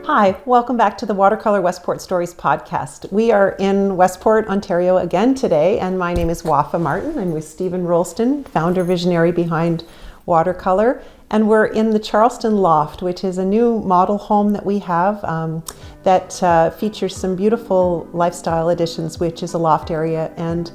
Hi, welcome back to the Watercolour Westport Stories podcast. We are in Westport, Ontario again today, and my name is Wafa Martin. I'm with Stephen Rolston, founder visionary behind Watercolour, and we're in the Charleston Loft, which is a new model home that we have that features some beautiful lifestyle additions, which is a loft area. And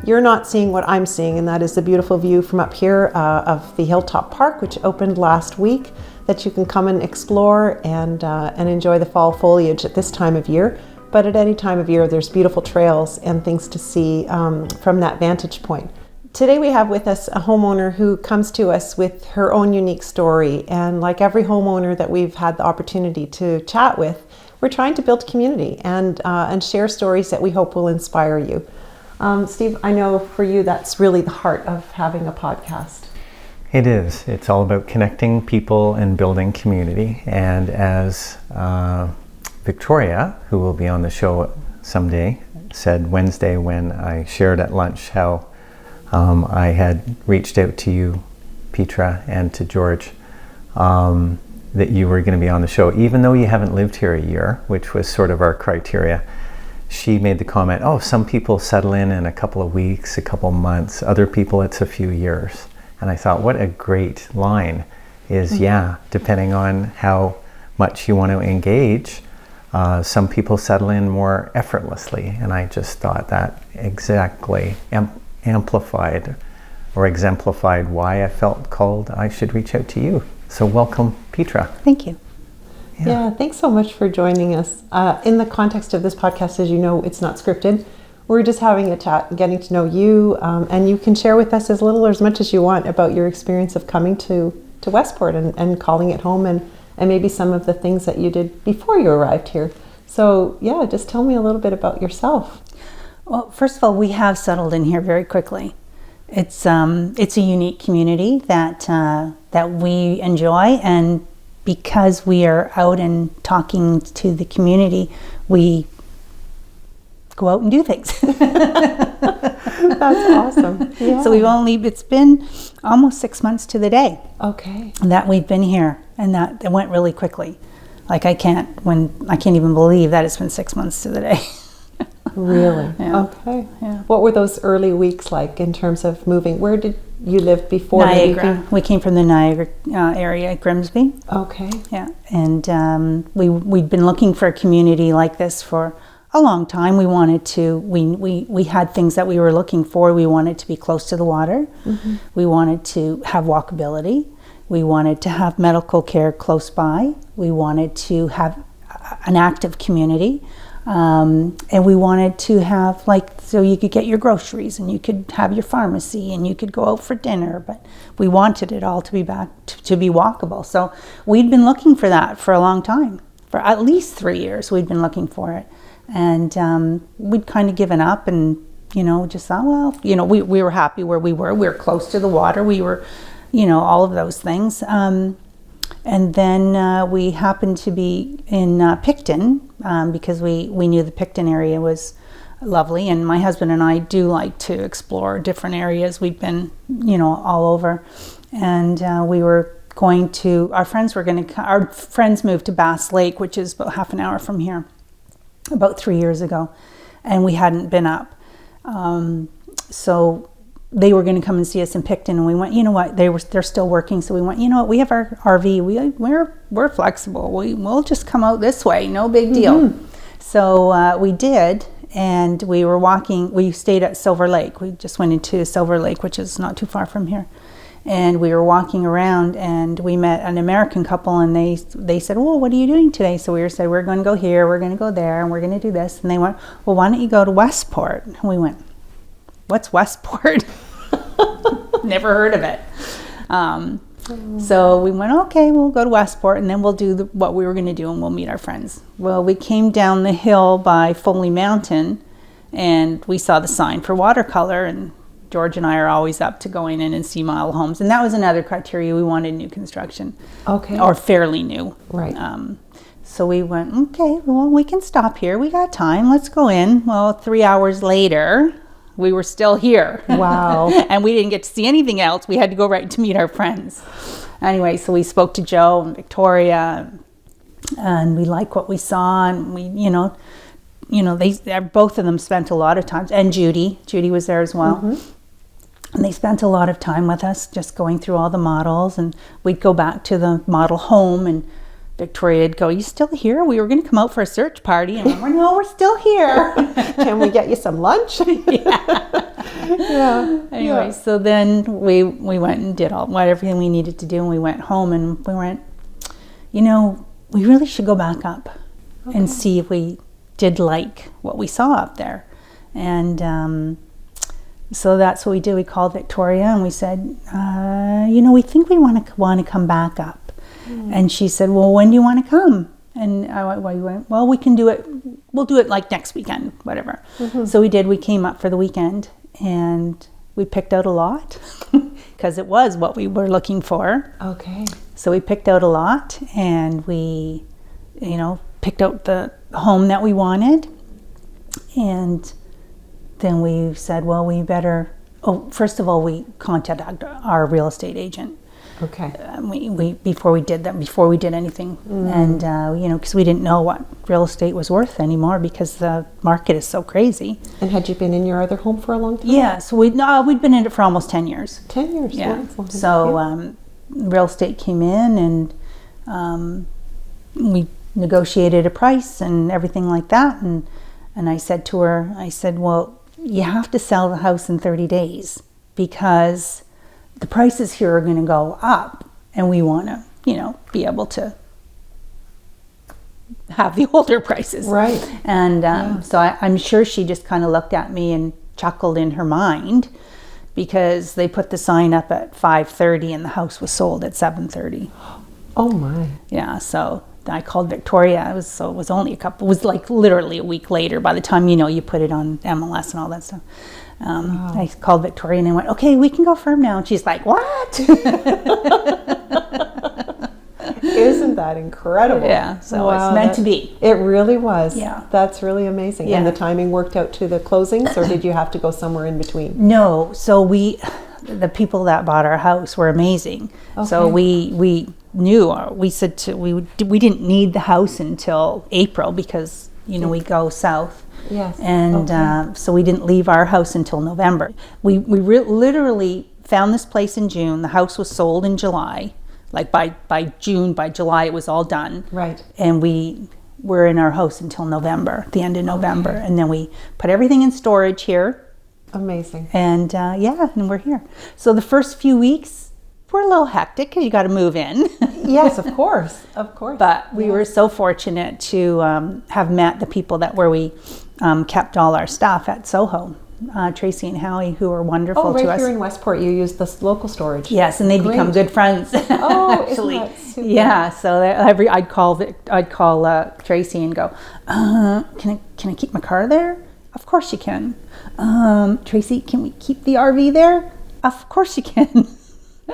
you're not seeing what I'm seeing, and that is the beautiful view from up here of the Hilltop Park, which opened last week, that you can come and explore and enjoy the fall foliage at this time of year. But at any time of year, there's beautiful trails and things to see from that vantage point. Today we have with us a homeowner who comes to us with her own unique story. And like every homeowner that we've had the opportunity to chat with, we're trying to build community and share stories that we hope will inspire you. Steve, I know for you that's really the heart of having a podcast. It is. It's all about connecting people and building community. And as Victoria, who will be on the show someday, said Wednesday when I shared at lunch how I had reached out to you, Petra, and to George, that you were going to be on the show, even though you haven't lived here a year, which was sort of our criteria. She made the comment, oh, some people settle in a couple of weeks, a couple of months. Other people, it's a few years. And I thought, what a great line is, depending on how much you want to engage, some people settle in more effortlessly. And I just thought that exactly amplified or exemplified why I felt called I should reach out to you. So welcome, Petra. Thank you. Yeah, thanks so much for joining us. In the context of this podcast, as you know, it's not scripted. We're just having a chat, getting to know you, and you can share with us as little or as much as you want about your experience of coming to Westport and calling it home, and maybe some of the things that you did before you arrived here. So yeah, just tell me a little bit about yourself. Well, first of all, we have settled in here very quickly. It's a unique community that we enjoy, and because we are out and talking to the community, we go out and do things. That's awesome. Yeah. So it's been almost 6 months to the day. Okay. That we've been here, and that it went really quickly. Like I can't even believe that it's been 6 months to the day. Really? Yeah. Okay. Yeah. What were those early weeks like in terms of moving? Where did you live before? Niagara. We came from the Niagara area, Grimsby. Okay. Yeah, and we'd been looking for a community like this for a long time. We wanted to. We had things that we were looking for. We wanted to be close to the water. Mm-hmm. We wanted to have walkability. We wanted to have medical care close by. We wanted to have an active community. And we wanted to have so you could get your groceries and you could have your pharmacy and you could go out for dinner, but we wanted it all to be to be walkable. So we'd been looking for that for a long time. For at least 3 years we'd been looking for it. And we'd kind of given up and, just thought, well, we were happy where we were. We were close to the water. We were, all of those things. And then we happened to be in Picton because we knew the Picton area was lovely. And my husband and I do like to explore different areas. We've been, all over. And we were going to, our friends moved to Bass Lake, which is about half an hour from here, about 3 years ago. And we hadn't been up. So they were going to come and see us in Picton, and we went, you know what, they're still working, so we went, you know what, we have our RV, we're flexible, we'll just come out this way, no big deal. Mm-hmm. So we did, and we were walking, we stayed at Silver Lake. We just went into Silver Lake, which is not too far from here, and we were walking around, and we met an American couple, and they said, well, what are you doing today? So we said, we're going to go here, we're going to go there, and we're going to do this. And they went, well, why don't you go to Westport? And we went, what's Westport? Never heard of it. So we went, okay, we'll go to Westport, and then we'll do what we were going to do, and we'll meet our friends. Well, we came down the hill by Foley Mountain, and we saw the sign for Watercolour, and George and I are always up to going in and see model homes. And that was another criteria. We wanted new construction. Okay. Or fairly new. Right. So we went, okay, well, we can stop here. We got time. Let's go in. Well, 3 hours later, we were still here. Wow. And we didn't get to see anything else. We had to go right to meet our friends. Anyway, so we spoke to Joe and Victoria. and we like what we saw, and we, they both of them spent a lot of time, and Judy was there as well. And they spent a lot of time with us, just going through all the models, and we'd go back to the model home, and Victoria'd go, "You still here? We were going to come out for a search party." And we're, "No, we're still here." Can we get you some lunch? Anyway, so then we went and did everything we needed to do, and we went home, and we went, we really should go back up and see if we did like what we saw up there. And so that's what we did. We called Victoria and we said, we think we want to come back up. And she said, "Well, when do you want to come?" And we went, "Well, we can do it. We'll do it like next weekend, whatever." So we did. We came up for the weekend, and we picked out a lot because it was what we were looking for. Okay. So we picked out a lot, and we, picked out the home that we wanted. And then we said, well, we better, first of all, we contacted our real estate agent. Okay. We before we did anything. And, because we didn't know what real estate was worth anymore because the market is so crazy. And had you been in your other home for a long time? Yeah, so we'd been in it for almost 10 years. 10 years, yeah. Wonderful. So real estate came in, and we negotiated a price and everything like that. And I said to her, well, you have to sell the house in 30 days because the prices here are going to go up, and we want to, be able to have the older prices. Right. And so I'm sure she just kind of looked at me and chuckled in her mind because they put the sign up at 5:30 and the house was sold at 7:30. Oh my. Yeah. So I called Victoria. It was only it was like literally a week later by the time, you put it on MLS and all that stuff. I called Victoria and I went, "Okay, we can go firm now." And she's like, "What?" Isn't that incredible? Yeah, so it's meant to be. It really was. Yeah. That's really amazing. Yeah. And the timing worked out to the closings, or did you have to go somewhere in between? No, so the people that bought our house were amazing. Okay. So we knew, we said we didn't need the house until April because, we go south. Yes. And so we didn't leave our house until November. We literally found this place in June. The house was sold in July. Like by July, it was all done. Right. And we were in our house until November, the end of November. And then we put everything in storage here. Amazing. And and we're here. So the first few weeks were a little hectic because you got to move in. Yes, of course. But we were so fortunate to have met the people where we kept all our stuff at Soho. Tracy and Howie, who were wonderful to us. Oh, right here in Westport, you used the local storage. Yes, and they'd become good friends. Oh, actually. Isn't that super? Yeah, so I'd call Tracy and go, can I keep my car there? Of course you can. Tracy, can we keep the RV there? Of course you can.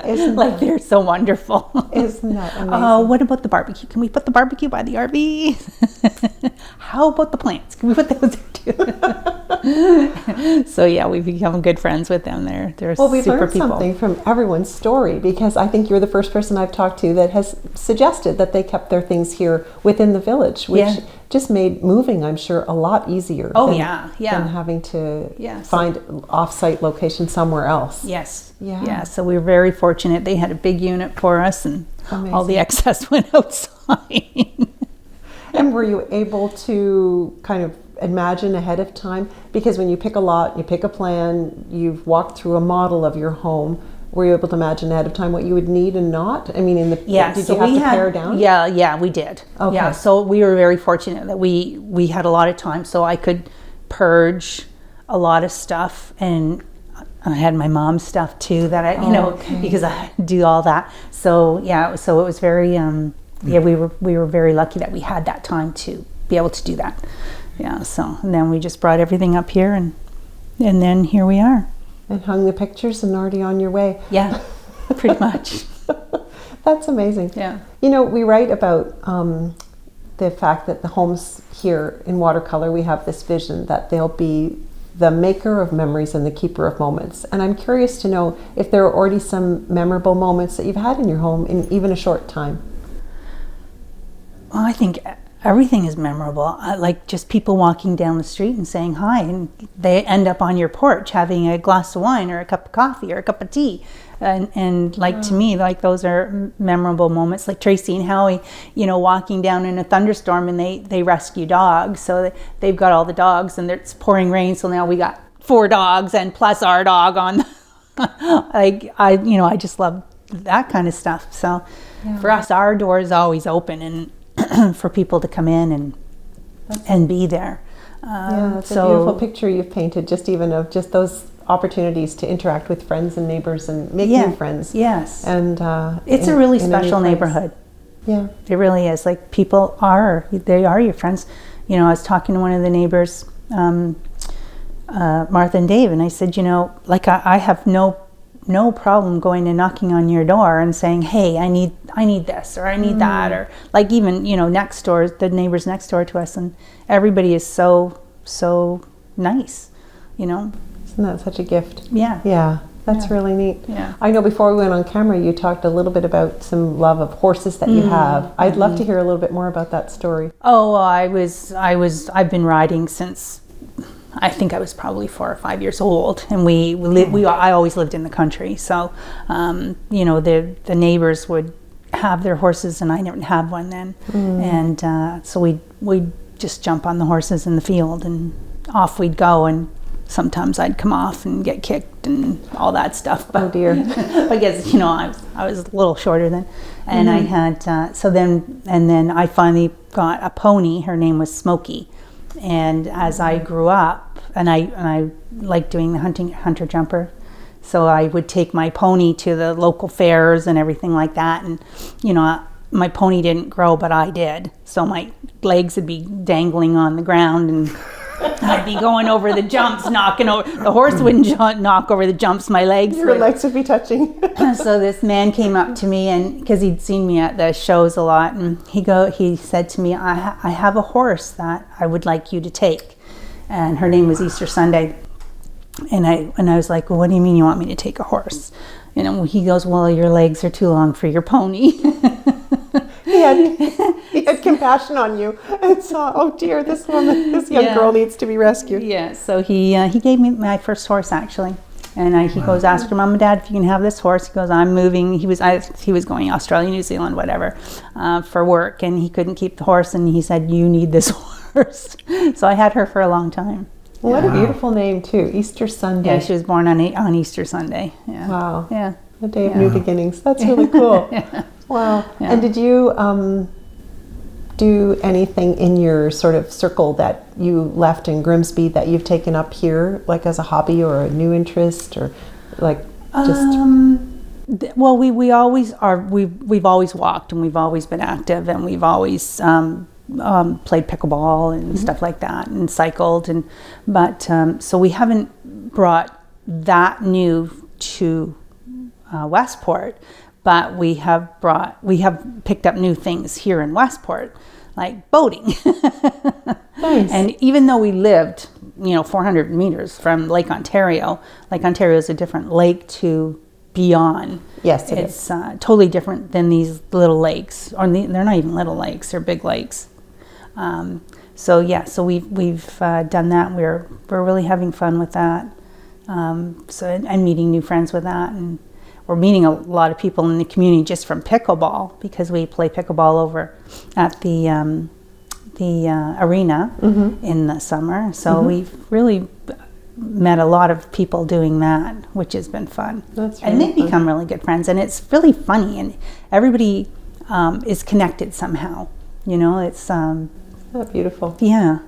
Isn't like they're so wonderful. Isn't that amazing? What about the barbecue? Can we put the barbecue by the RV? How about the plants? Can we put those there too? So yeah, we've become good friends with them. They're we super learned people. something from everyone's story because I think you're the first person I've talked to that has suggested that they kept their things here within the village, which just made moving, I'm sure, a lot easier. Than having to find off-site location somewhere else. Yes. Yeah. So we were very fortunate. They had a big unit for us, and all the excess went outside. And were you able to kind of imagine ahead of time? Because when you pick a lot, you pick a plan, you've walked through a model of your home. Were you able to imagine ahead of time what you would need and not? I mean, did you have to pare down? Yeah, we did. Okay. Yeah, so we were very fortunate that we had a lot of time, so I could purge a lot of stuff, and I had my mom's stuff too that because I do all that. So it was very we were very lucky that we had that time to be able to do that. Yeah, so and then we just brought everything up here, and then here we are. And hung the pictures and already on your way. Yeah, pretty much. That's amazing. Yeah. We write about the fact that the homes here in Watercolour, we have this vision that they'll be the maker of memories and the keeper of moments. And I'm curious to know if there are already some memorable moments that you've had in your home in even a short time. Well, I think everything is memorable. Like just people walking down the street and saying hi, and they end up on your porch having a glass of wine or a cup of coffee or a cup of tea. And like to me, like those are memorable moments. Like Tracy and Howie, walking down in a thunderstorm, and they rescue dogs. So they've got all the dogs, and it's pouring rain. So now we got 4 dogs and plus our dog on. I just love that kind of stuff. So for us, our door is always open and for people to come in and be there. It's a beautiful picture you've painted, just even of just those opportunities to interact with friends and neighbors and make new friends. Yes. And it's a really special neighborhood. Yeah. It really is. Like people they are your friends. I was talking to one of the neighbors, Martha and Dave, and I said, I have no problem going and knocking on your door and saying, hey, I need this, or I need that, or like even, next door, the neighbors next door to us, and everybody is so nice, Isn't that such a gift? Yeah. Yeah. That's really neat. Yeah. I know before we went on camera, you talked a little bit about some love of horses that you have. I'd love to hear a little bit more about that story. Oh, well, I've been riding since I think I was probably 4 or 5 years old, and I always lived in the country. So, the neighbors would have their horses, and I didn't have one then, and so we'd just jump on the horses in the field, and off we'd go, and sometimes I'd come off and get kicked and all that stuff. But, oh dear! I guess I was a little shorter then, and I had then I finally got a pony. Her name was Smokey. And as I grew up, and I liked doing the hunter jumper, so I would take my pony to the local fairs and everything like that. And my pony didn't grow, but I did. So my legs would be dangling on the ground, and I'd be going over the jumps, knocking over. The horse wouldn't knock over the jumps. My legs. Your legs would be touching. So this man came up to me, and because he'd seen me at the shows a lot, and he said to me, I have a horse that I would like you to take, and her name was Easter Sunday, and I was like, well, what do you mean you want me to take a horse? He goes, well, your legs are too long for your pony. He had compassion on you and saw, oh dear, this young girl needs to be rescued. Yeah, so he gave me my first horse actually, and he goes, ask your mom and dad if you can have this horse. He goes, I'm moving. He was going Australia, New Zealand, whatever, for work, and he couldn't keep the horse, and he said, you need this horse. So I had her for a long time. What a beautiful name too, Easter Sunday. Yeah, she was born on Easter Sunday. Yeah. Wow. Yeah. A day of new beginnings. That's really cool. Wow. Yeah. And did you do anything in your sort of circle that you left in Grimsby that you've taken up here, like as a hobby or a new interest, or like just? Well, we always are. We've always walked, and we've always been active, and we've always played pickleball and stuff like that, and cycled, but so we haven't brought that new to Westport. But we have picked up new things here in Westport, like boating. Nice. And even though we lived, 400 meters from Lake Ontario is a different lake to be on. Yes, it's totally different than these little lakes, or they're not even little lakes; they're big lakes. So we've done that. We're really having fun with that. And meeting new friends with that, and we're meeting a lot of people in the community just from pickleball, because we play pickleball over at the arena in the summer. So we've really met a lot of people doing that, which has been fun. That's and they've become really good friends, and it's really funny, and everybody is connected somehow. It's that beautiful. Yeah.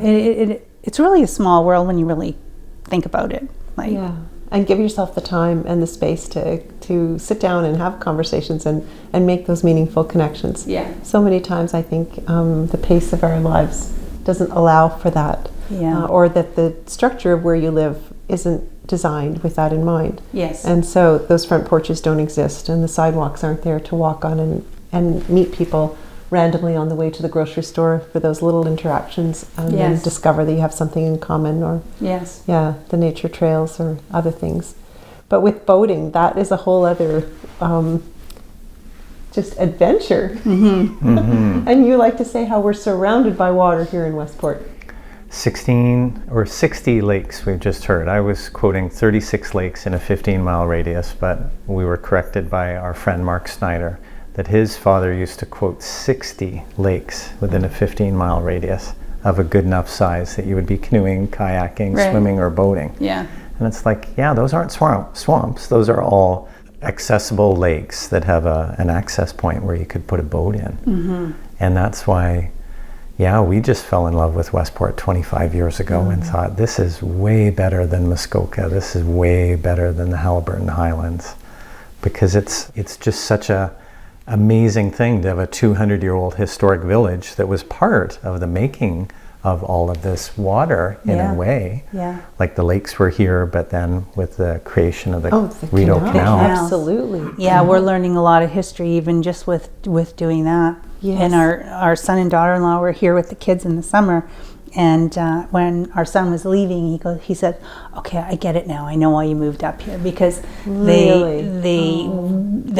It's really a small world when you really think about it. And give yourself the time and the space to sit down and have conversations and make those meaningful connections. Yeah. So many times I think the pace of our lives doesn't allow for that. Yeah. Or that the structure of where you live isn't designed with that in mind. Yes. And so those front porches don't exist, and the sidewalks aren't there to walk on and meet people randomly on the way to the grocery store for those little interactions, and then discover that you have something in common, or the nature trails or other things. But with boating, that is a whole other just adventure. And you like to say how we're surrounded by water here in Westport. 16 or 60 lakes we've just heard. I was quoting 36 lakes in a 15-mile radius, but we were corrected by our friend Mark Snyder that his father used to quote 60 lakes within a 15-mile radius of a good enough size that you would be canoeing, kayaking, swimming, or boating. Yeah. And it's like, yeah, those aren't swamps. Those are all accessible lakes that have an access point where you could put a boat in. And that's why, yeah, we just fell in love with Westport 25 years ago and thought, this is way better than Muskoka. This is way better than the Halliburton Highlands, because it's just such a amazing thing to have a 200-year-old historic village that was part of the making of all of this water in a way. Yeah. Like the lakes were here, but then with the creation of the Rideau canal. Canal. Absolutely. Yeah, we're learning a lot of history even just with doing that. Yes. And our son and daughter-in-law were here with the kids in the summer, and when our son was leaving, he said, "Okay, I get it now. I know why you moved up here, because they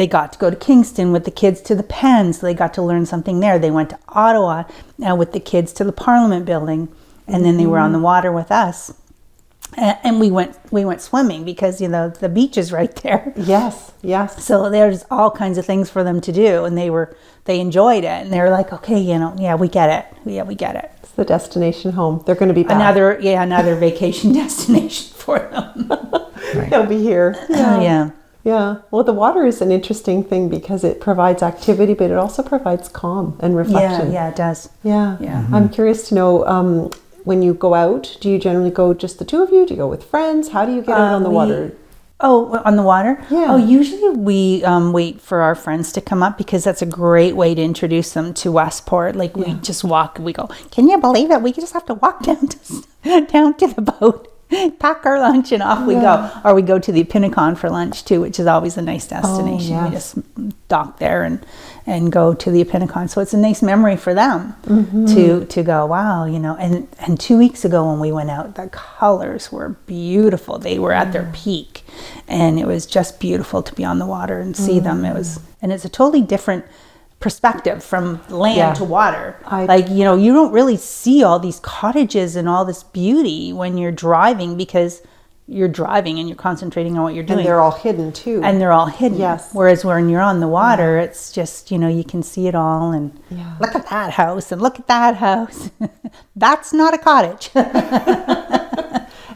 got to go to Kingston with the kids to the Pen, so they got to learn something there. They went to Ottawa with the kids to the Parliament building, and then they were on the water with us." And we went swimming because the beach is right there. Yes, yes. So there's all kinds of things for them to do, and they enjoyed it, and they were like, okay, yeah, we get it. Yeah, we get it. It's the destination home. They're going to be back. Another vacation destination for them. They'll be here. Yeah. Yeah. Well, the water is an interesting thing because it provides activity, but it also provides calm and reflection. Yeah, it does. Yeah. Yeah. I'm curious to know, when you go out, do you generally go just the two of you? Do you go with friends? How do you get out on the water? Oh, on the water? Yeah. Oh, usually we wait for our friends to come up because that's a great way to introduce them to Westport. Like we just walk, we go, can you believe it? We just have to walk down to the boat, pack our lunch, and off we go. Or we go to the Epinicon for lunch too, which is always a nice destination. Oh, yes. We just dock there and go to the Epinicon. So it's a nice memory for them to go, wow, and 2 weeks ago when we went out, the colors were beautiful. They were at their peak, and it was just beautiful to be on the water and see them. And it's a totally different perspective from land to water. You don't really see all these cottages and all this beauty when you're driving, because you're driving and you're concentrating on what you're doing. And they're all hidden too. Yes. Whereas when you're on the water, it's just, you can see it all, and look at that house and look at that house. That's not a cottage.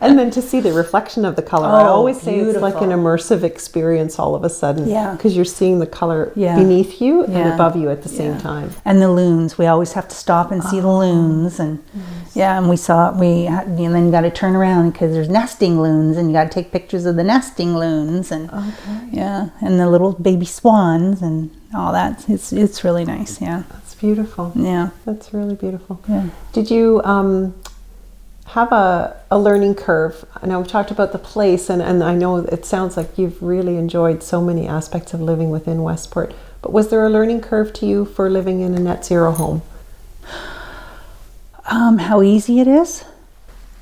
And then to see the reflection of the color. I always say beautiful. It's like an immersive experience all of a sudden. Yeah. Because you're seeing the color beneath you and above you at the same time. And the loons, we always have to stop and see the loons. And and then you got to turn around because there's nesting loons, and you got to take pictures of the nesting loons, and and the little baby swans and all that. It's really nice. Yeah. That's beautiful. Yeah. That's really beautiful. Yeah. Did you have a learning curve? I know we've talked about the place, and I know it sounds like you've really enjoyed so many aspects of living within Westport, but was there a learning curve to you for living in a net zero home? How easy it is?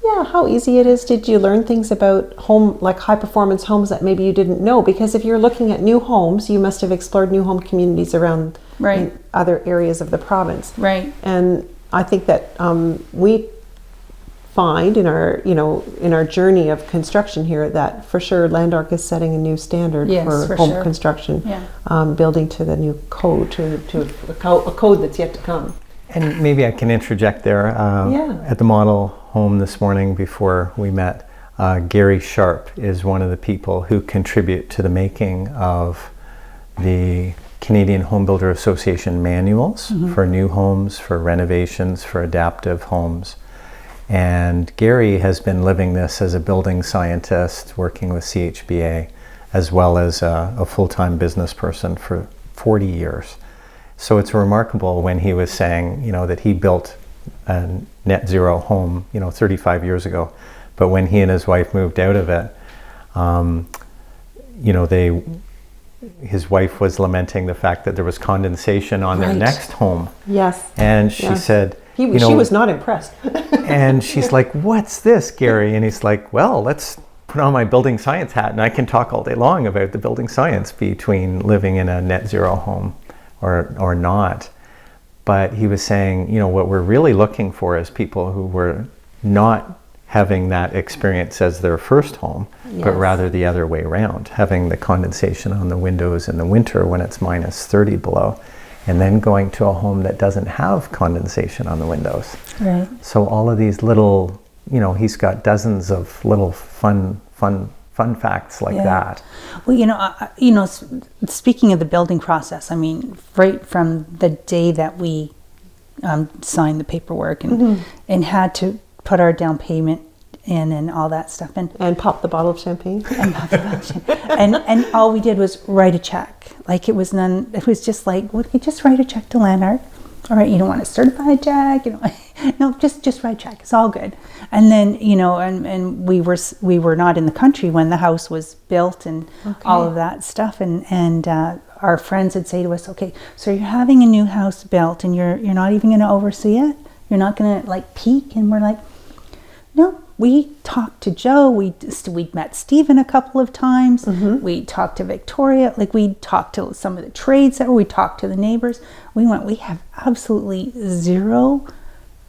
Yeah, how easy it is. Did you learn things about high performance homes that maybe you didn't know? Because if you're looking at new homes, you must have explored new home communities around in other areas of the province. Right. And I think that we find in our journey of construction here that for sure Landark is setting a new standard for home construction, building to the new code, to a code that's yet to come. And maybe I can interject there. At the model home this morning before we met, Gary Sharp is one of the people who contribute to the making of the Canadian Home Builder Association manuals for new homes, for renovations, for adaptive homes. And Gary has been living this as a building scientist, working with CHBA, as well as a full-time business person for 40 years. So it's remarkable when he was saying, that he built a net zero home, 35 years ago. But when he and his wife moved out of it, his wife was lamenting the fact that there was condensation on their next home. Yes. And she said, she was not impressed. And she's like, "What's this, Gary?" And he's like, "Well, let's put on my building science hat, and I can talk all day long about the building science between living in a net zero home or not. But he was saying, what we're really looking for is people who were not having that experience as their first home, but rather the other way around, having the condensation on the windows in the winter when it's minus 30 below, and then going to a home that doesn't have condensation on the windows. Right. So all of these little, he's got dozens of little fun facts like that. Well, speaking of the building process, I mean, right from the day that we signed the paperwork and had to put our down payment in and all that stuff, and pop the bottle of champagne, and all we did was write a check. Like it was just like, well, you just write a check to Landart. All right, you don't want to certify a check, no, just write a check. It's all good. And then, and we were not in the country when the house was built and all of that stuff. And our friends would say to us, okay, so you're having a new house built and you're not even going to oversee it? You're not going to like peek? And we're like, no. We talked to Joe. We met Stephen a couple of times. We talked to Victoria. Like we talked to some of the trades that we talked to the neighbors. We have absolutely zero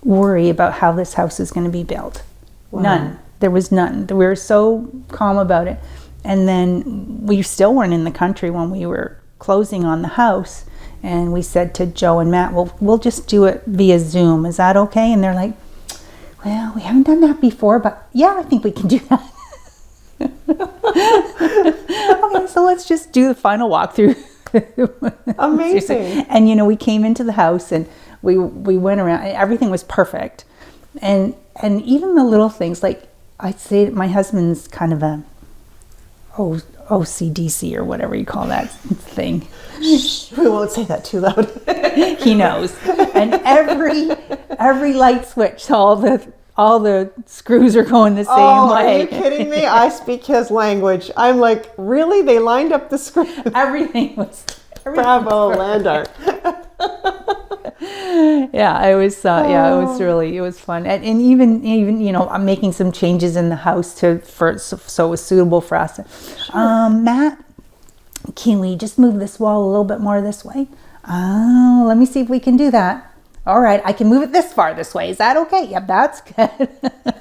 worry about how this house is going to be built. Wow. None. There was none. We were so calm about it. And then we still weren't in the country when we were closing on the house. And we said to Joe and Matt, well, we'll just do it via Zoom. Is that okay? And they're like, well, we haven't done that before, but yeah, I think we can do that. Okay, so let's just do the final walkthrough. Amazing. And we came into the house and we went around. Everything was perfect, and even the little things, like I'd say my husband's kind of a OCDC or whatever you call that thing. We won't say that too loud. He knows. And every light switch, all the screws are going the same way. Are you kidding me? I speak his language. I'm like, really? They lined up the screws? Everything was Bravo, Landart. Yeah, it was it was fun. And even I'm making some changes in the house so it was suitable for us. Sure. Matt, can we just move this wall a little bit more this way? Oh, let me see if we can do that. All right, I can move it this far this way. Is that okay? Yep, that's good.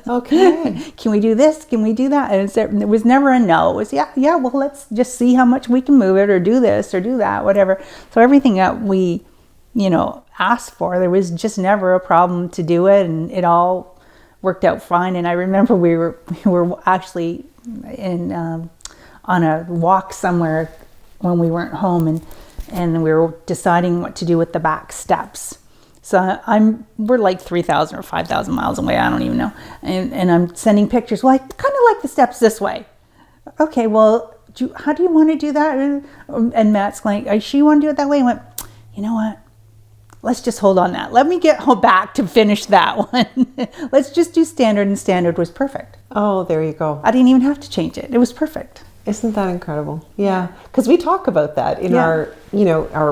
Okay. Can we do this? Can we do that? And it was never a no. It was, yeah, well, let's just see how much we can move it or do this or do that, whatever. So everything that we, asked for, there was just never a problem to do it, and it all worked out fine. And I remember we were actually on a walk somewhere when we weren't home, and we were deciding what to do with the back steps. So we're like 3,000 or 5,000 miles away. I don't even know. And I'm sending pictures. Well, I kind of like the steps this way. Okay, well, how do you want to do that? And Matt's like, you sure you want to do it that way? I went, you know what? Let's just hold on that. Let me get back to finish that one. Let's just do standard, and standard was perfect. Oh, there you go. I didn't even have to change it. It was perfect. Isn't that incredible? Yeah, because we talk about that in our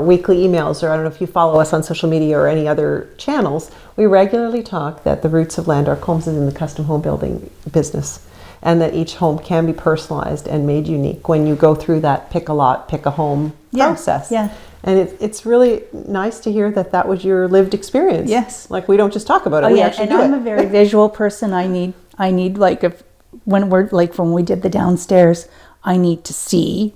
weekly emails, or I don't know if you follow us on social media or any other channels. We regularly talk that the roots of Landart Homes is in the custom home building business, and that each home can be personalized and made unique when you go through that pick a lot, pick a home process. Yeah. And it's really nice to hear that was your lived experience. Yes. Like we don't just talk about it, we actually do it. And I'm a very visual person. I need like when we did the downstairs, I need to see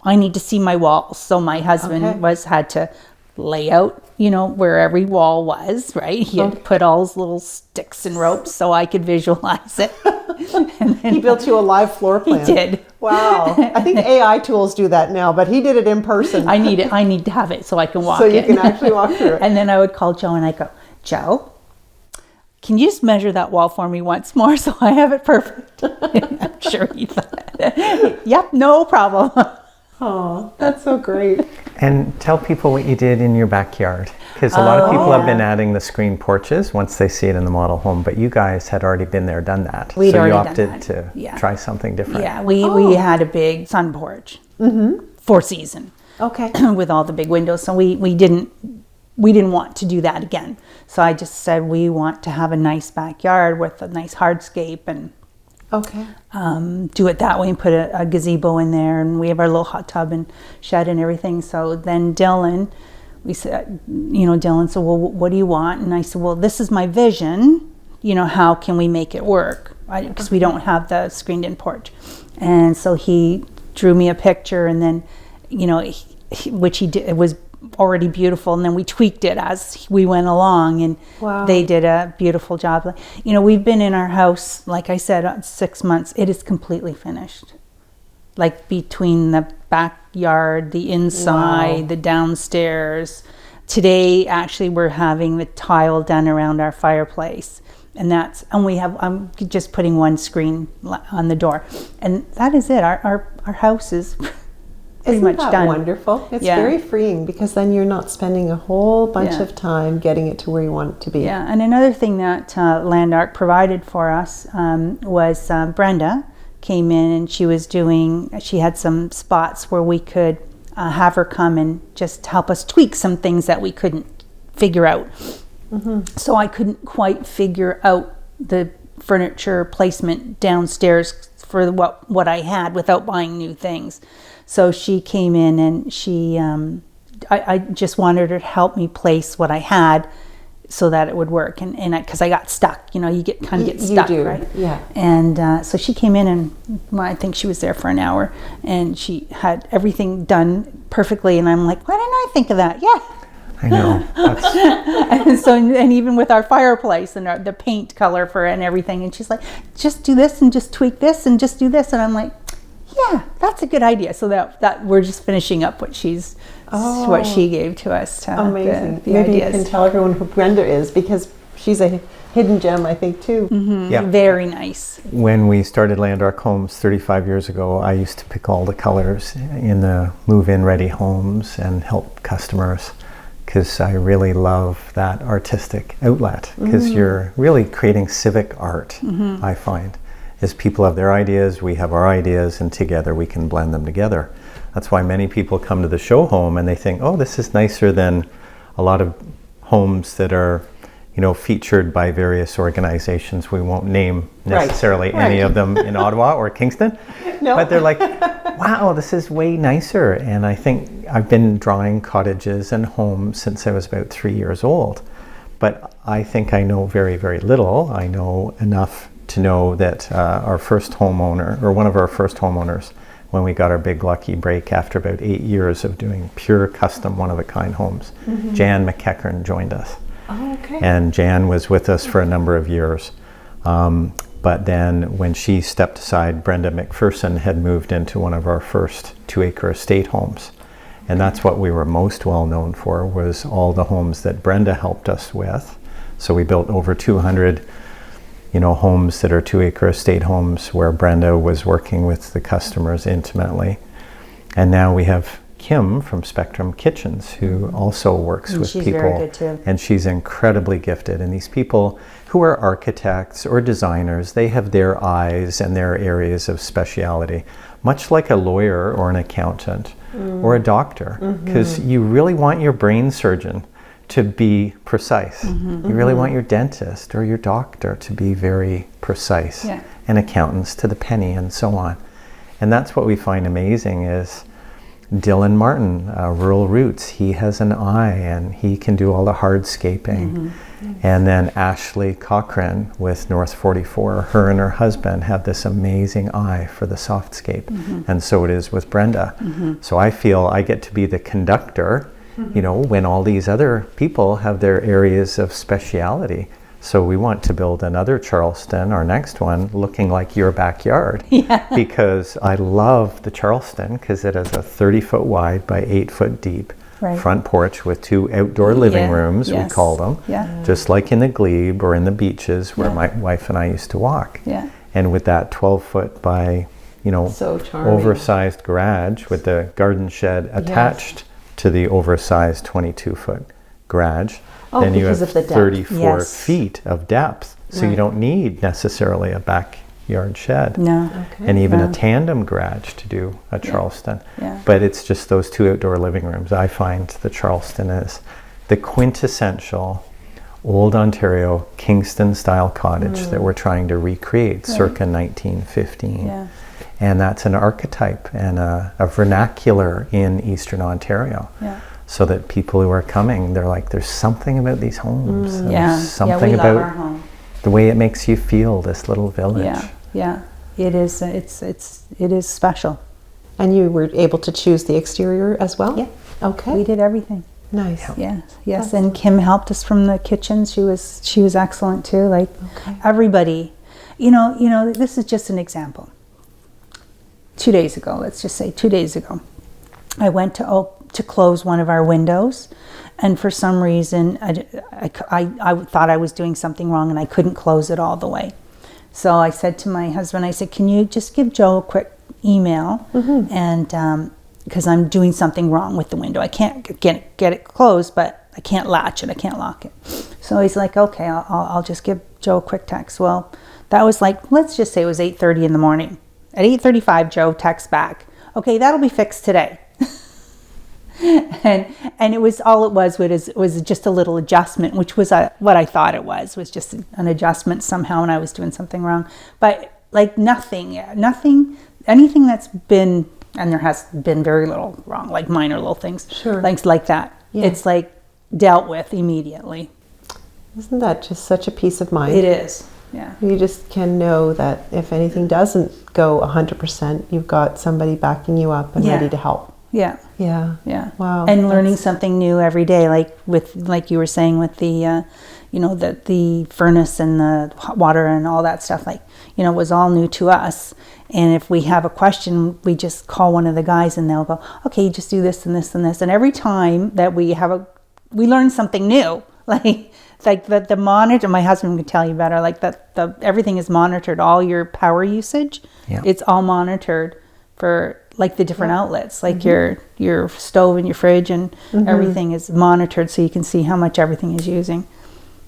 my walls. So my husband had to lay out, where every wall was, right? He had to put all his little sticks and ropes so I could visualize it. And then he built you a live floor plan. He did. Wow. I think AI tools do that now, but he did it in person. I need to have it so I can walk so you can actually walk through it. And then I would call Joe and I go, Joe, can you just measure that wall for me once more so I have it perfect? I'm sure he thought, yep, no problem. Oh, that's so great. And tell people what you did in your backyard. Because a lot of people have been adding the screen porches once they see it in the model home, but you guys had already been there, done that. We'd so you already opted done that. to try something different. Yeah, we had a big sun porch, 4-season. Okay. With all the big windows. So we didn't want to do that again. So I just said we want to have a nice backyard with a nice hardscape and do it that way, and put a gazebo in there, and we have our little hot tub and shed and everything. So then Dylan we said, Dylan said, well, what do you want? And I said, well, this is my vision. How can we make it work? Because we don't have the screened-in porch. And so he drew me a picture, and then, which he did, it was already beautiful, and then we tweaked it as we went along, and they did a beautiful job. We've been in our house, like I said, 6 months. It is completely finished. Like between the backyard, the inside, the downstairs. Today, actually, we're having the tile done around our fireplace. And I'm just putting one screen on the door, and that is it. Our house is pretty much done. Isn't that wonderful? It's very freeing, because then you're not spending a whole bunch of time getting it to where you want it to be. Yeah, and another thing that Landark provided for us was Brenda came in, and she had some spots where we could have her come and just help us tweak some things that we couldn't figure out. So I couldn't quite figure out the furniture placement downstairs for what I had without buying new things. So she came in, and I just wanted her to help me place what I had so that it would work. And because I got stuck, you get stuck, right? Yeah. And so she came in, and I think she was there for an hour, and she had everything done perfectly. And I'm like, why didn't I think of that? Yeah. I know. and even with our fireplace and the paint color for it and everything, and she's like, just do this and just tweak this and just do this, and I'm like, yeah, that's a good idea. So that we're just finishing up what she gave to us. Amazing. The Maybe ideas. you can tell everyone who Brenda is, because she's a hidden gem, I think, too. Yeah. Very nice. When we started Landark Homes 35 years ago, I used to pick all the colors in the move-in ready homes and help customers, because I really love that artistic outlet, because you're really creating civic art, I find. As people have their ideas, we have our ideas, and together we can blend them together. That's why many people come to the show home and they think, oh, this is nicer than a lot of homes that are, featured by various organizations. We won't name necessarily any of them in Ottawa or Kingston, but they're like, wow, this is way nicer. And I think I've been drawing cottages and homes since I was about 3 years old. But I think I know very, very little. I know enough to know that our first homeowner, or one of our first homeowners, when we got our big lucky break after about 8 years of doing pure custom one-of-a-kind homes, Jan McEachern joined us. Oh, okay. And Jan was with us for a number of years. But then when she stepped aside, Brenda McPherson had moved into one of our first 2-acre estate homes. And that's what we were most well known for, was all the homes that Brenda helped us with. So we built over 200, homes that are 2-acre estate homes where Brenda was working with the customers intimately. And now we have Kim from Spectrum Kitchens, who also works with people. She's very good too. And she's incredibly gifted. And these people who are architects or designers, they have their eyes and their areas of speciality, much like a lawyer or an accountant or a doctor, because you really want your brain surgeon to be precise. You really want your dentist or your doctor to be very precise, and accountants to the penny, and so on. And that's what we find amazing is Dylan Martin, Rural Roots, he has an eye and he can do all the hardscaping. And then Ashley Cochran with North 44, her and her husband have this amazing eye for the softscape. And so it is with Brenda. So I feel I get to be the conductor, when all these other people have their areas of speciality. So we want to build another Charleston, our next one, looking like your backyard. Because I love the Charleston because it has a 30-foot wide by 8-foot deep front porch with 2 outdoor living rooms, we call them, just like in the glebe or in the beaches where my wife and I used to walk. And with that 12-foot by, so oversized garage with the garden shed attached to the oversized 22-foot garage. Then you have 34 feet of depth, so you don't need necessarily a backyard shed. And even a tandem garage to do a Charleston. But it's just those 2 outdoor living rooms. I find the Charleston is the quintessential old Ontario Kingston style cottage that we're trying to recreate circa 1915. And that's an archetype and a vernacular in Eastern Ontario. so that people who are coming, they're like, there's something about these homes. Yeah. There's Yeah, something we love our about home. the way it makes you feel, this little village. Yeah. Yeah. It is. It is special. And you were able to choose the exterior as well? Yeah. Okay. We did everything. Nice. Yes, yes. And Kim helped us from the kitchen. She was excellent too. Like everybody, you know, this is just an example. 2 days ago, let's just say 2 days ago, I went to close one of our windows, and for some reason, I thought I was doing something wrong, and I couldn't close it all the way. So I said to my husband, I said, "Can you just give Joe a quick email?" And because I'm doing something wrong with the window, I can't get it closed, but I can't latch it, I can't lock it. So he's like, "Okay, I'll just give Joe a quick text." Well, that was like, let's just say it was 8:30 in the morning. At 8:35, Joe texts back, "Okay, that'll be fixed today." and it was just a little adjustment, which was what I thought it was just an adjustment somehow, and I was doing something wrong. But like anything that's been, and there has been very little wrong, like minor little things, things like that. Yeah. It's like dealt with immediately. Isn't that just such a peace of mind? It is. Yeah. You just can know that if anything doesn't go 100%, you've got somebody backing you up and ready to help. Yeah. Yeah. Yeah. Wow. And learning something new every day, like you were saying with the, the furnace and the hot water and all that stuff, it was all new to us. And if we have a question, we just call one of the guys and they'll go, "Okay, you just do this and this and this." And every time that we learn something new, like the monitor, my husband can tell you better, like everything is monitored, all your power usage, it's all monitored for like the different outlets, like your stove and your fridge and everything is monitored, so you can see how much everything is using.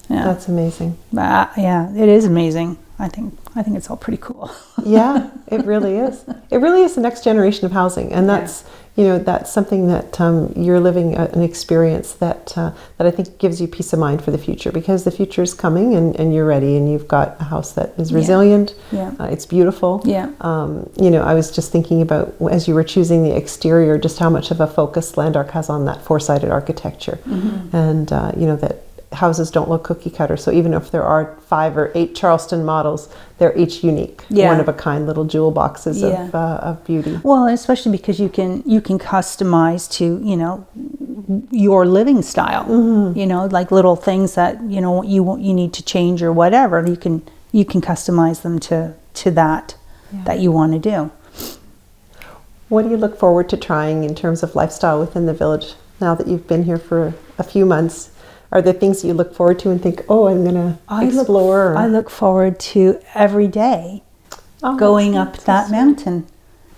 Yeah. That's amazing. Yeah, it is amazing. I think it's all pretty cool. Yeah, it really is. It really is the next generation of housing, and that's that's something that you're living an experience that I think gives you peace of mind for the future, because the future is coming, and you're ready, and you've got a house that is resilient. Yeah. It's beautiful. Yeah. I was just thinking about, as you were choosing the exterior, just how much of a focus Landark has on that four-sided architecture, and that houses don't look cookie cutter. So even if there are 5 or 8 Charleston models, they're each unique, one of a kind little jewel boxes of beauty. Well, especially because you can customize to your living style. Like little things that you need to change or whatever. You can customize them to that you want to do. What do you look forward to trying in terms of lifestyle within the village now that you've been here for a few months? Are there things that you look forward to and think, "Oh, I'm going to explore"? I look forward to every day going up that mountain.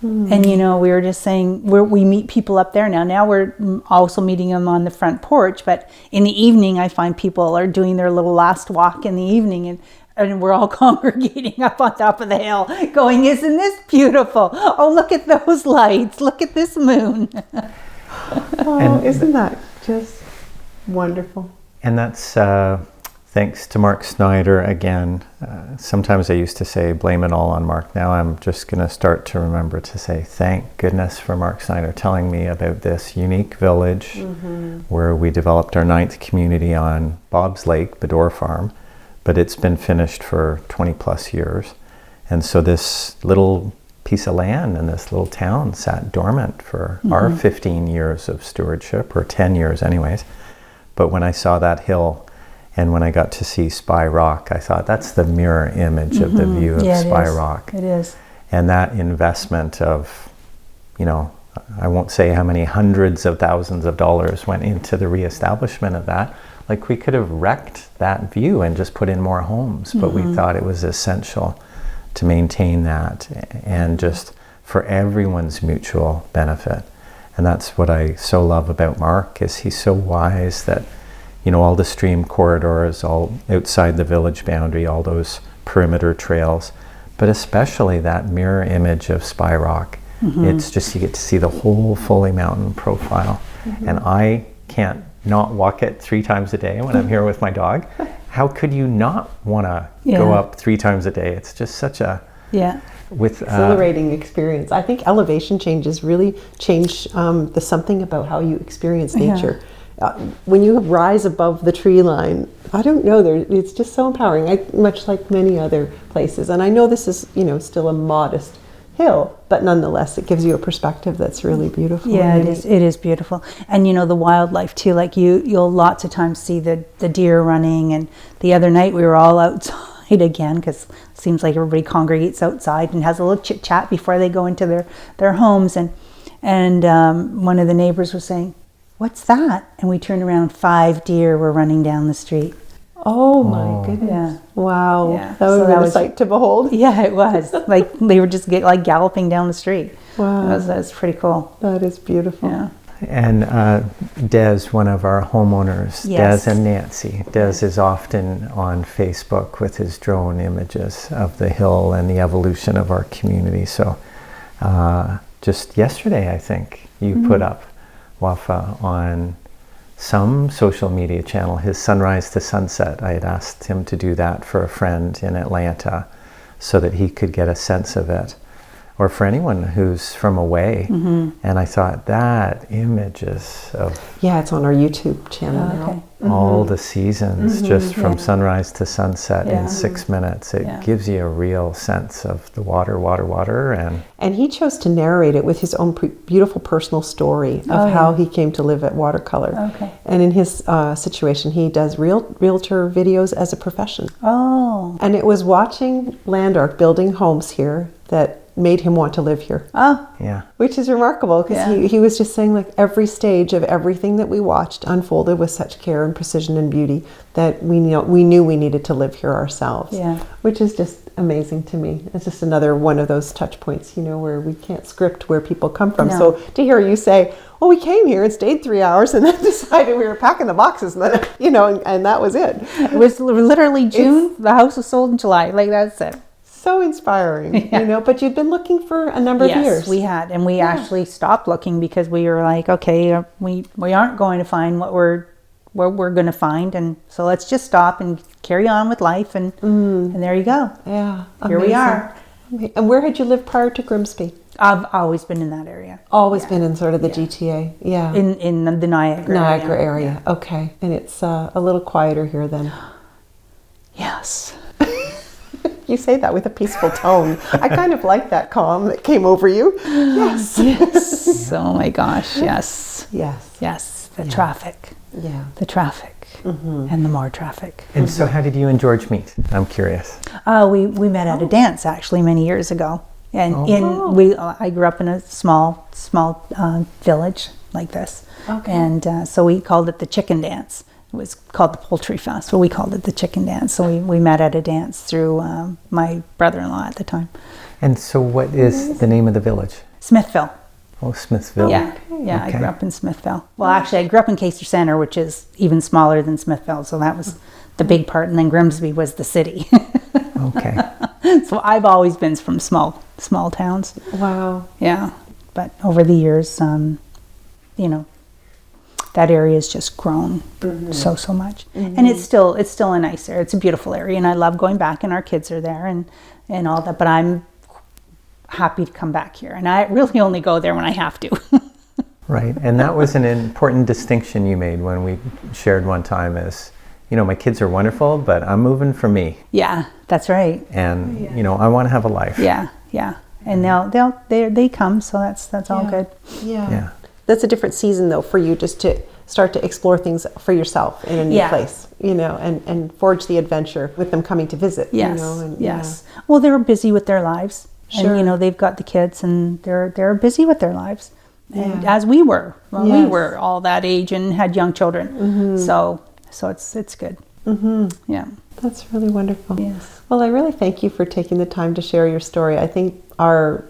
And we were just saying, we meet people up there now. Now we're also meeting them on the front porch, but in the evening I find people are doing their little last walk in the evening, and we're all congregating up on top of the hill going, "Isn't this beautiful? Oh, look at those lights. Look at this moon." Oh, isn't that just wonderful? And that's thanks to Mark Snyder again. Sometimes I used to say blame it all on Mark. Now I'm just going to start to remember to say thank goodness for Mark Snyder telling me about this unique village where we developed our 9th community on Bob's Lake, Bedore Farm, but it's been finished for 20 plus years. And so this little piece of land in this little town sat dormant for our 15 years of stewardship, or 10 years anyways. But when I saw that hill and when I got to see Spy Rock, I thought that's the mirror image of the view of Spy Rock. It is. And that investment of, I won't say how many hundreds of thousands of dollars went into the reestablishment of that. Like, we could have wrecked that view and just put in more homes, but we thought it was essential to maintain that, and just for everyone's mutual benefit. And that's what I so love about Mark, is he's so wise that, all the stream corridors, all outside the village boundary, all those perimeter trails, but especially that mirror image of Spy Rock. It's just, you get to see the whole Foley Mountain profile. And I can't not walk it 3 times a day when I'm here with my dog. How could you not want to go up 3 times a day? It's just such a with exhilarating experience. I think elevation changes really change the something about how you experience nature. When you rise above the tree line, I don't know, it's just so empowering, much like many other places. And I know this is, still a modest hill, but nonetheless, it gives you a perspective that's really beautiful. Yeah, it is. It is beautiful. And the wildlife too. Like you'll lots of times see the deer running. And the other night we were all outside again, because it seems like everybody congregates outside and has a little chit chat before they go into their homes. And one of the neighbors was saying, "What's that?" And we turned around, 5 deer were running down the street. Oh my goodness. Yeah. Wow. Yeah. That would have been a sight to behold. Yeah, it was. Like they were just galloping down the street. Wow. That was pretty cool. That is beautiful. Yeah. And Des, one of our homeowners, Yes. Des and Nancy. Des is often on Facebook with his drone images of the hill and the evolution of our community. So just yesterday, I think, you put up Wafa on some social media channel, his sunrise to sunset. I had asked him to do that for a friend in Atlanta so that he could get a sense of it, or for anyone who's from away. And I thought that images of Yeah, it's on our YouTube channel now. Okay. all the seasons, just from sunrise to sunset in 6 minutes. It gives you a real sense of the water, And he chose to narrate it with his own beautiful personal story of how he came to live at Watercolour. Okay. And in his situation, he does realtor videos as a profession. Oh. And it was watching Landark building homes here that made him want to live here. Oh. yeah. Which is remarkable, because he was just saying, like, every stage of everything that we watched unfolded with such care and precision and beauty that we knew we needed to live here ourselves. Yeah. Which is just amazing to me. It's just another one of those touch points, where we can't script where people come from. No. So to hear you say, well, we came here and stayed 3 hours and then decided we were packing the boxes, and then, and that was it. It was literally June. The house was sold in July. Like that's it. So inspiring, but you'd been looking for a number of years. Yes, we had, and we actually stopped looking because we were like, okay, we aren't going to find what we're going to find, and so let's just stop and carry on with life, and there you go. Yeah, Here we are. And where had you lived prior to Grimsby? I've always been in that area. Always been in sort of the GTA, In the Niagara area. Okay, and it's a little quieter here then. Yes. You say that with a peaceful tone. I kind of like that calm that came over you. Yes. Yes. Oh my gosh. Yes. Yes. Yes. The traffic. Yeah. The traffic. And the more traffic. And so how did you and George meet? I'm curious. We met at a dance actually many years ago, and I grew up in a small village like this, and so we called it the chicken dance. It was called the Poultry Fest, but we called it the chicken dance. So we met at a dance through my brother-in-law at the time. And so what is the name of the village? Smithville. Oh, Smithville. Yeah, I grew up in Smithville. Well, actually, I grew up in Caster Center, which is even smaller than Smithville. So that was the big part, and then Grimsby was the city. Okay. So I've always been from small towns. Wow. Yeah, but over the years, that area has just grown so much, and it's still a nice area. It's a beautiful area, and I love going back. And our kids are there, and all that. But I'm happy to come back here, and I really only go there when I have to. Right, and that was an important distinction you made when we shared one time. Is my kids are wonderful, but I'm moving for me. Yeah, that's right. And I want to have a life. Yeah, and they come, so that's all good. Yeah. That's a different season, though, for you just to start to explore things for yourself in a new place, and forge the adventure with them coming to visit. Yes, and, yes. Well, they're busy with their lives, Sure. and they've got the kids, and they're busy with their lives, and Yeah. as we were when we Yes. were all that age and had young children. So it's good. Yeah. That's really wonderful. Yes. Well, I really thank you for taking the time to share your story. I think our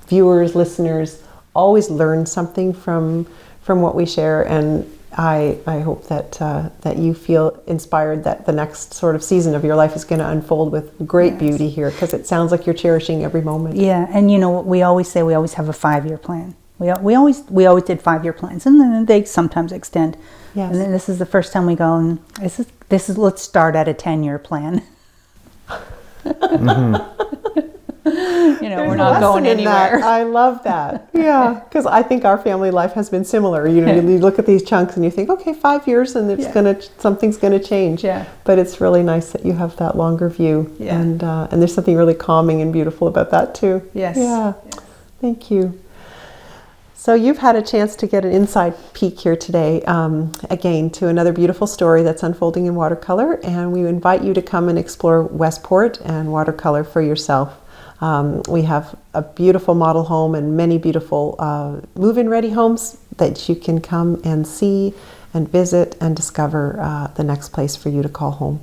viewers, listeners, always learn something from what we share, and I hope that you feel inspired that the next sort of season of your life is going to unfold with great beauty here, because it sounds like you're cherishing every moment. Yeah, and what we always say, we always have a 5-year plan. We always did 5-year plans, and then they sometimes extend. Yes. And then this is the first time we go, and this is let's start at a 10-year plan. You know, There's we're a not going lesson in that. anywhere. I love that. Yeah, because I think our family life has been similar. You know, you look at these chunks and you think, okay, 5 years and something's gonna change. Yeah. But it's really nice that you have that longer view. Yeah. And there's something really calming and beautiful about that too. Yes. Yeah. Thank you. So you've had a chance to get an inside peek here today, again, to another beautiful story that's unfolding in watercolor, and we invite you to come and explore Westport and watercolor for yourself. We have a beautiful model home and many beautiful move-in ready homes that you can come and see and visit and discover the next place for you to call home.